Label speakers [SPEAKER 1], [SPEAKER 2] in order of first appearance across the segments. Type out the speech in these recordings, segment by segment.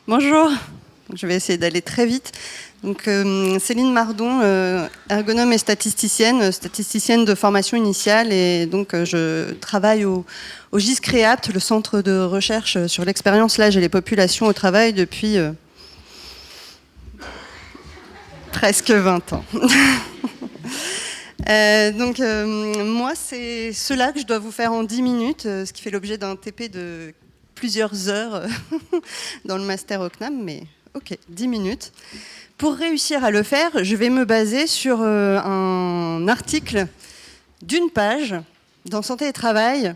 [SPEAKER 1] Bonjour, je vais essayer d'aller très vite. Donc, Céline Mardon, ergonome et statisticienne de formation initiale, et donc je travaille au GIS Créapt, le centre de recherche sur l'expérience, l'âge et les populations au travail depuis presque 20 ans. Moi, c'est cela que je dois vous faire en 10 minutes, ce qui fait l'objet d'un TP de plusieurs heures dans le master au CNAM, mais ok, 10 minutes. Pour réussir à le faire, je vais me baser sur un article d'une page dans Santé et Travail,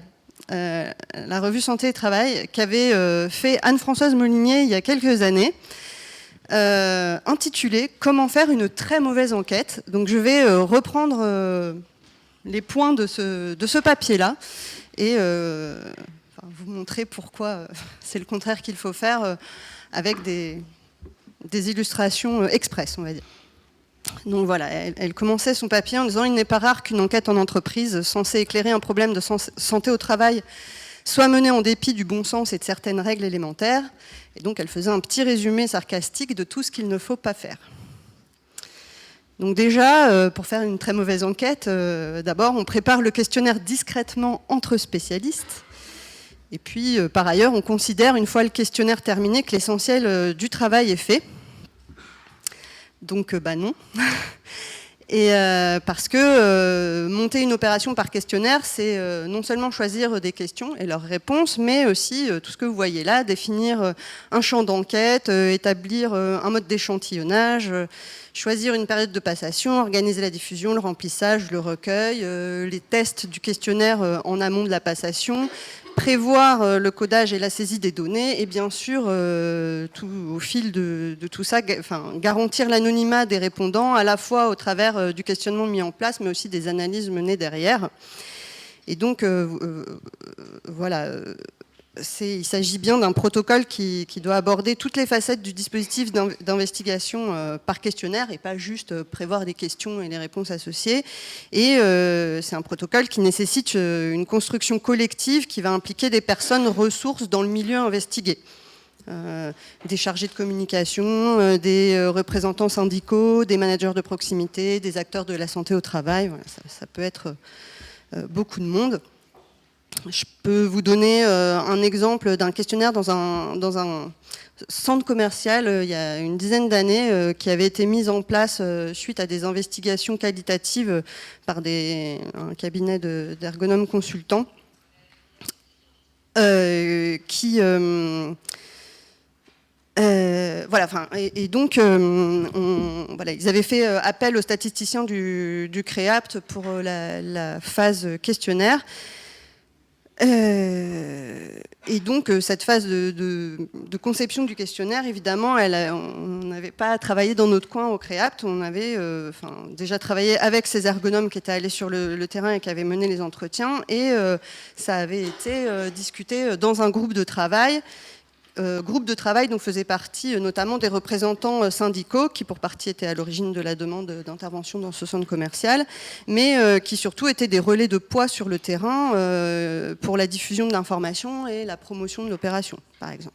[SPEAKER 1] la revue Santé et Travail, qu'avait fait Anne-Françoise Molinier il y a quelques années, intitulé « Comment faire une très mauvaise enquête ». Donc je vais reprendre les points de ce papier-là et vous montrer pourquoi c'est le contraire qu'il faut faire avec des illustrations express, on va dire. Donc voilà, elle commençait son papier en disant « Il n'est pas rare qu'une enquête en entreprise censée éclairer un problème de santé au travail soit menée en dépit du bon sens et de certaines règles élémentaires. » Et donc elle faisait un petit résumé sarcastique de tout ce qu'il ne faut pas faire. Donc déjà, pour faire une très mauvaise enquête, d'abord on prépare le questionnaire discrètement entre spécialistes. Et puis, par ailleurs, on considère, une fois le questionnaire terminé, que l'essentiel du travail est fait. Donc, non. Et parce que monter une opération par questionnaire, c'est non seulement choisir des questions et leurs réponses, mais aussi tout ce que vous voyez là, définir un champ d'enquête, établir un mode d'échantillonnage, choisir une période de passation, organiser la diffusion, le remplissage, le recueil, les tests du questionnaire en amont de la passation, prévoir le codage et la saisie des données, et bien sûr, au fil de tout ça, garantir l'anonymat des répondants, à la fois au travers du questionnement mis en place, mais aussi des analyses menées derrière. Et donc, voilà, il s'agit bien d'un protocole qui doit aborder toutes les facettes du dispositif d'investigation par questionnaire et pas juste prévoir des questions et les réponses associées. Et c'est un protocole qui nécessite une construction collective qui va impliquer des personnes ressources dans le milieu investigué. Des chargés de communication, des représentants syndicaux, des managers de proximité, des acteurs de la santé au travail. Voilà, ça peut être beaucoup de monde. Je peux vous donner un exemple d'un questionnaire dans un centre commercial il y a une dizaine d'années qui avait été mis en place suite à des investigations qualitatives par un cabinet d'ergonomes consultants voilà, ils avaient fait appel aux statisticiens du Créapt pour la phase questionnaire. Et donc cette phase de conception du questionnaire, évidemment, on n'avait pas travaillé dans notre coin au Créapt, on avait déjà travaillé avec ces ergonomes qui étaient allés sur le terrain et qui avaient mené les entretiens, et ça avait été discuté dans un groupe de travail. Dont faisaient partie notamment des représentants syndicaux qui pour partie étaient à l'origine de la demande d'intervention dans ce centre commercial, mais qui surtout étaient des relais de poids sur le terrain pour la diffusion de l'information et la promotion de l'opération, par exemple.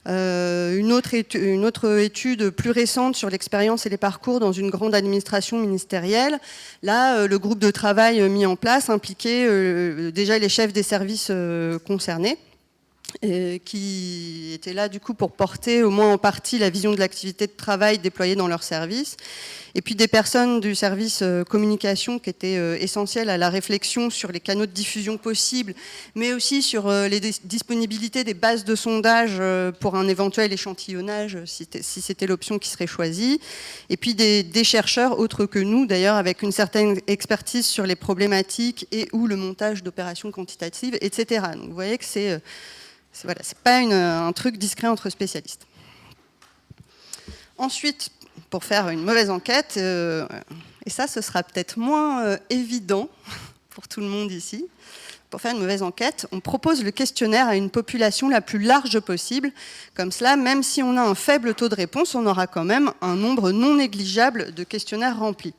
[SPEAKER 1] Une autre étude plus récente sur l'expérience et les parcours dans une grande administration ministérielle. Là, le groupe de travail mis en place impliquait déjà les chefs des services concernés, qui étaient là du coup pour porter au moins en partie la vision de l'activité de travail déployée dans leur service, et puis des personnes du service communication qui étaient essentielles à la réflexion sur les canaux de diffusion possibles, mais aussi sur les disponibilités des bases de sondage pour un éventuel échantillonnage si c'était l'option qui serait choisie, et puis des chercheurs autres que nous d'ailleurs avec une certaine expertise sur les problématiques et ou le montage d'opérations quantitatives, etc. Donc vous voyez que c'est pas un truc discret entre spécialistes. Ensuite, pour faire une mauvaise enquête, et ça, ce sera peut-être moins évident pour tout le monde ici, pour faire une mauvaise enquête, on propose le questionnaire à une population la plus large possible. Comme cela, même si on a un faible taux de réponse, on aura quand même un nombre non négligeable de questionnaires remplis.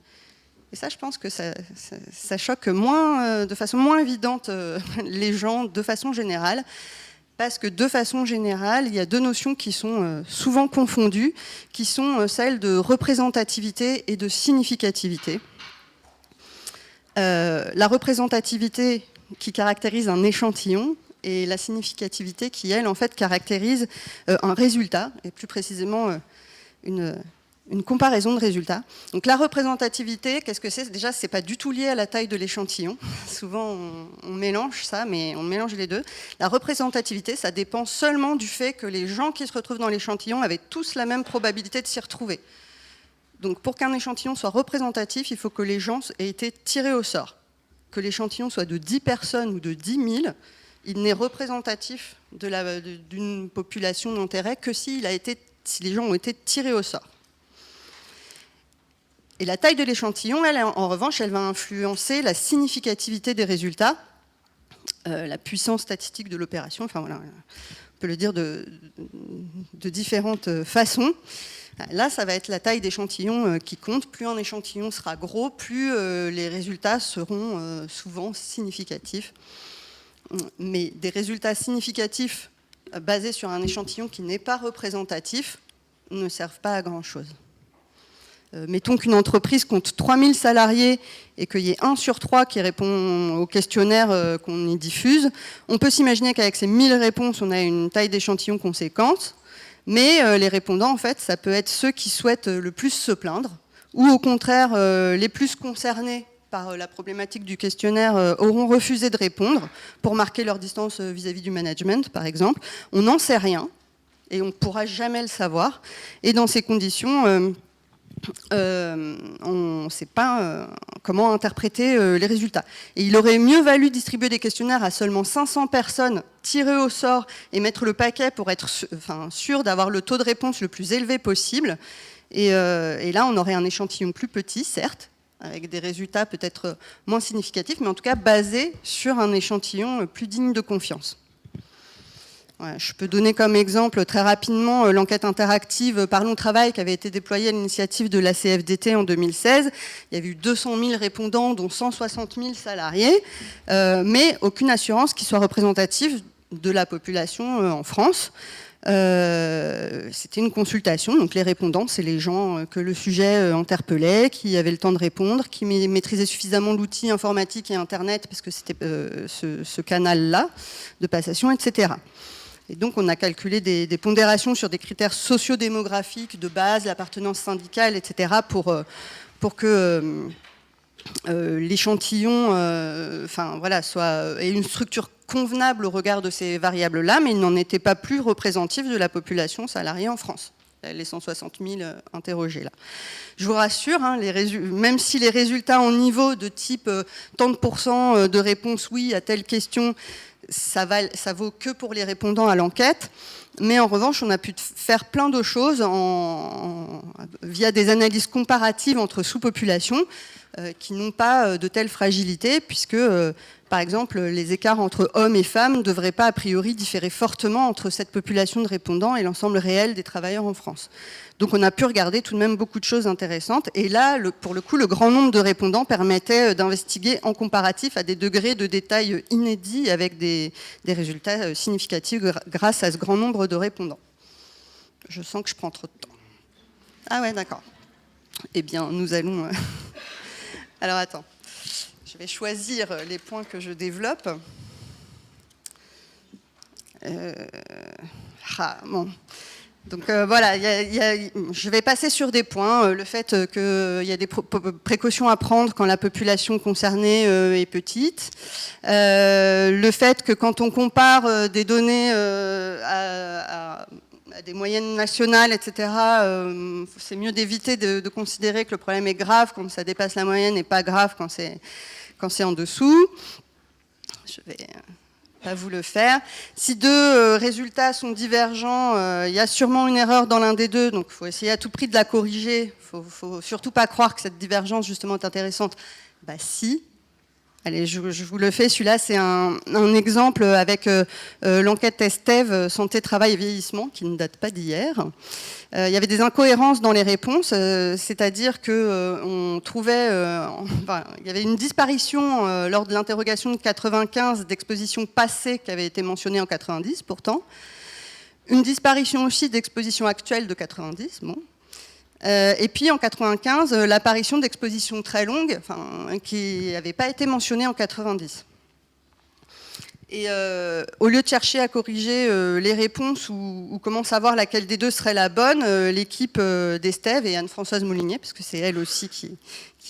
[SPEAKER 1] Et ça, je pense que ça choque de façon moins évidente les gens de façon générale. parce que de façon générale, il y a deux notions qui sont souvent confondues, qui sont celles de représentativité et de significativité. La représentativité qui caractérise un échantillon et la significativité qui, elle, en fait, caractérise un résultat, et plus précisément une comparaison de résultats. Donc la représentativité, qu'est-ce que c'est? Déjà, c'est pas du tout lié à la taille de l'échantillon. Souvent, on mélange ça, mais on mélange les deux. La représentativité, ça dépend seulement du fait que les gens qui se retrouvent dans l'échantillon avaient tous la même probabilité de s'y retrouver. Donc pour qu'un échantillon soit représentatif, il faut que les gens aient été tirés au sort. Que l'échantillon soit de 10 personnes ou de 10 000, il n'est représentatif d'une population d'intérêt que si les gens ont été tirés au sort. Et la taille de l'échantillon, elle, en revanche, elle va influencer la significativité des résultats, la puissance statistique de l'opération, enfin voilà, on peut le dire de différentes façons. Là, ça va être la taille d'échantillon qui compte. Plus un échantillon sera gros, plus les résultats seront souvent significatifs. Mais des résultats significatifs basés sur un échantillon qui n'est pas représentatif ne servent pas à grand-chose. Mettons qu'une entreprise compte 3000 salariés et qu'il y ait 1 sur 3 qui répond au questionnaire qu'on y diffuse, on peut s'imaginer qu'avec ces 1000 réponses, on a une taille d'échantillon conséquente, mais les répondants, en fait, ça peut être ceux qui souhaitent le plus se plaindre, ou au contraire, les plus concernés par la problématique du questionnaire auront refusé de répondre pour marquer leur distance vis-à-vis du management, par exemple. On n'en sait rien, et on ne pourra jamais le savoir, et dans ces conditions... on ne sait pas comment interpréter les résultats. Et il aurait mieux valu distribuer des questionnaires à seulement 500 personnes tirées au sort et mettre le paquet pour être sûr d'avoir le taux de réponse le plus élevé possible. Et là, on aurait un échantillon plus petit, certes, avec des résultats peut-être moins significatifs, mais en tout cas basé sur un échantillon plus digne de confiance. Ouais, je peux donner comme exemple très rapidement l'enquête interactive Parlons Travail qui avait été déployée à l'initiative de la CFDT en 2016. Il y avait eu 200 000 répondants, dont 160 000 salariés, mais aucune assurance qui soit représentative de la population en France. C'était une consultation, donc les répondants, c'est les gens que le sujet interpellait, qui avaient le temps de répondre, qui maîtrisaient suffisamment l'outil informatique et Internet, parce que c'était ce canal-là de passation, etc. Et donc, on a calculé des pondérations sur des critères sociodémographiques de base, l'appartenance syndicale, etc., pour que l'échantillon ait une structure convenable au regard de ces variables-là, mais il n'en était pas plus représentatif de la population salariée en France, les 160 000 interrogés là. Je vous rassure, hein, même si les résultats en niveau de type tant de pourcents de réponses oui à telle question, ça vaut que pour les répondants à l'enquête, mais en revanche, on a pu faire plein de choses via des analyses comparatives entre sous-populations qui n'ont pas de telle fragilité, puisque, par exemple, les écarts entre hommes et femmes ne devraient pas a priori différer fortement entre cette population de répondants et l'ensemble réel des travailleurs en France. Donc on a pu regarder tout de même beaucoup de choses intéressantes, et là, pour le coup, le grand nombre de répondants permettait d'investiguer en comparatif à des degrés de détail inédits avec des résultats significatifs grâce à ce grand nombre de répondants. Je sens que je prends trop de temps. Ah ouais, d'accord. Eh bien, nous allons... Alors attends, je vais choisir les points que je développe. Bon. Donc voilà, je vais passer sur des points. Le fait qu'il y a des précautions à prendre quand la population concernée est petite. Le fait que quand on compare des données à des moyennes nationales, etc., c'est mieux d'éviter de considérer que le problème est grave quand ça dépasse la moyenne et pas grave quand c'est en dessous. Je vais pas vous le faire. Si deux résultats sont divergents, il y a sûrement une erreur dans l'un des deux, donc il faut essayer à tout prix de la corriger. Il ne faut surtout pas croire que cette divergence justement est intéressante. Bah si. Allez, je vous le fais. Celui-là, c'est un exemple avec l'enquête Estève Santé, Travail et Vieillissement, qui ne date pas d'hier. Il y avait des incohérences dans les réponses, c'est-à-dire qu'on trouvait... il y avait une disparition lors de l'interrogation de 95 d'expositions passées qui avaient été mentionnées en 90, pourtant. Une disparition aussi d'expositions actuelles de 90, bon. Et puis en 95, l'apparition d'expositions très longues, qui n'avaient pas été mentionnées en 90. Et au lieu de chercher à corriger les réponses ou comment savoir laquelle des deux serait la bonne, l'équipe d'Estève et Anne-Françoise Moulinier, parce que c'est elle aussi qui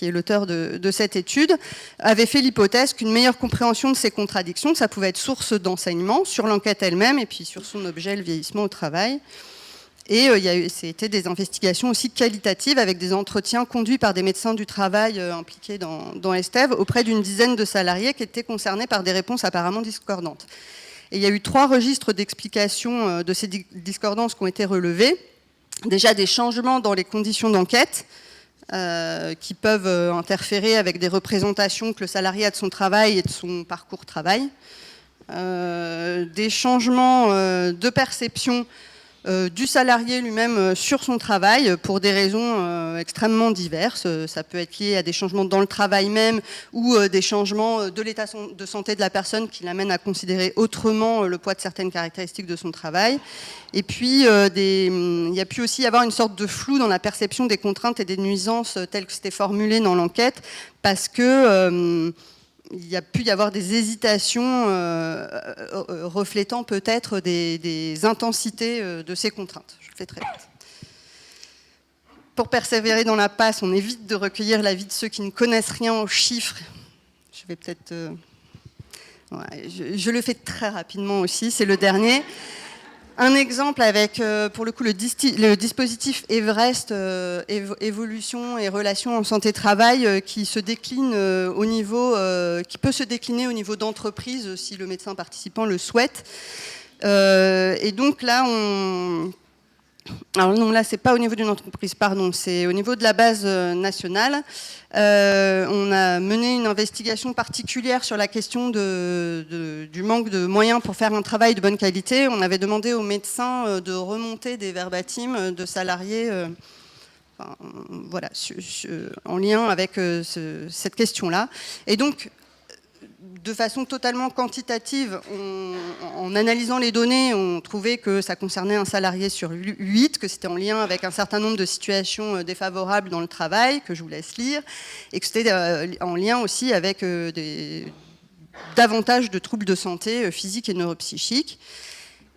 [SPEAKER 1] est l'auteur de cette étude, avait fait l'hypothèse qu'une meilleure compréhension de ces contradictions, ça pouvait être source d'enseignement sur l'enquête elle-même et puis sur son objet, le vieillissement au travail. Et c'était des investigations aussi qualitatives avec des entretiens conduits par des médecins du travail impliqués dans Estève auprès d'une dizaine de salariés qui étaient concernés par des réponses apparemment discordantes. Et il y a eu 3 registres d'explication de ces discordances qui ont été relevés. Déjà des changements dans les conditions d'enquête qui peuvent interférer avec des représentations que le salarié a de son travail et de son parcours travail. Des changements de perception du salarié lui-même sur son travail pour des raisons extrêmement diverses. Ça peut être lié à des changements dans le travail même ou des changements de l'état de santé de la personne qui l'amène à considérer autrement le poids de certaines caractéristiques de son travail. Et puis, il y a pu aussi y avoir une sorte de flou dans la perception des contraintes et des nuisances telles que c'était formulé dans l'enquête parce que il y a pu y avoir des hésitations reflétant peut-être des intensités de ces contraintes. Je le fais très vite. Pour persévérer dans la passe, on évite de recueillir l'avis de ceux qui ne connaissent rien aux chiffres. Je vais peut-être... je le fais très rapidement aussi, c'est le dernier. Un exemple avec, pour le coup, le dispositif Everest, évolution et relations en santé-travail, qui se décline au niveau, qui peut se décliner au niveau d'entreprise si le médecin participant le souhaite. Et donc là, alors non, là, c'est pas au niveau d'une entreprise, pardon, c'est au niveau de la base nationale. On a mené une investigation particulière sur la question du manque de moyens pour faire un travail de bonne qualité. On avait demandé aux médecins de remonter des verbatims de salariés voilà, en lien avec cette question-là. Et donc, de façon totalement quantitative, en analysant les données, on trouvait que ça concernait un salarié sur 8, que c'était en lien avec un certain nombre de situations défavorables dans le travail, que je vous laisse lire, et que c'était en lien aussi avec davantage de troubles de santé physiques et neuropsychiques.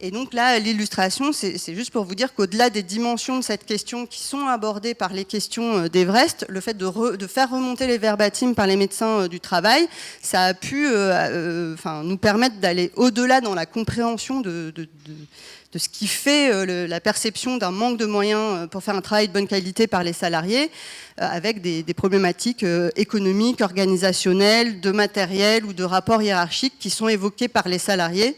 [SPEAKER 1] Et donc là, l'illustration, c'est juste pour vous dire qu'au-delà des dimensions de cette question qui sont abordées par les questions d'Everest, le fait de faire remonter les verbatims par les médecins du travail, ça a pu nous permettre d'aller au-delà dans la compréhension de ce qui fait la perception d'un manque de moyens pour faire un travail de bonne qualité par les salariés, avec des problématiques économiques, organisationnelles, de matériel ou de rapports hiérarchiques qui sont évoqués par les salariés.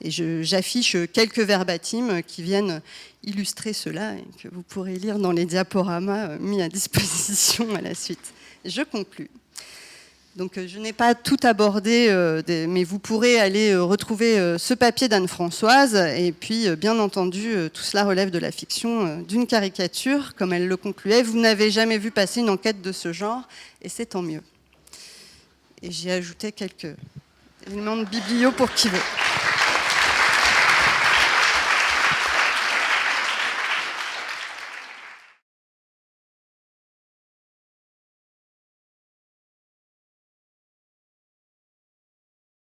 [SPEAKER 1] Et j'affiche quelques verbatims qui viennent illustrer cela et que vous pourrez lire dans les diaporamas mis à disposition à la suite. Je conclus. Donc je n'ai pas tout abordé, mais vous pourrez aller retrouver ce papier d'Anne-Françoise. Et puis, bien entendu, tout cela relève de la fiction, d'une caricature, comme elle le concluait. Vous n'avez jamais vu passer une enquête de ce genre, et c'est tant mieux. Et j'ai ajouté quelques éléments de biblio pour qui veut.